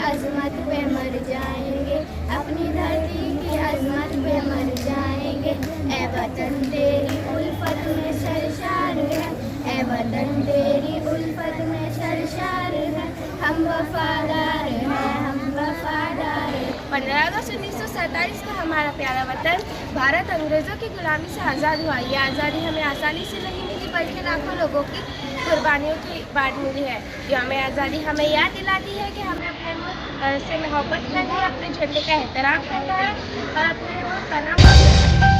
अजमत पे मर जाएंगे, अपनी धरती की अजमत पे मर जाएंगे। ए वतन तेरी उल्फत में सरशार है, ए वतन तेरी उल्फत में सरशार है, हम वफादार हैं, हम वफादार हैं। 15 अगस्त 1947 को हमारा प्यारा वतन भारत अंग्रेज़ों की गुलामी से आज़ाद हुआ। ये आज़ादी हमें आसानी से नहीं मिली, बल्कि लाखों लोगों की कुर्बानियों के बाद मिली है। जो हमें आज़ादी हमें याद दिलाती है कि हमें अपने मुल्क से मोहब्बत करनी है, अपने झंडे का एहतराम करना है और अपने मुल्क का नाम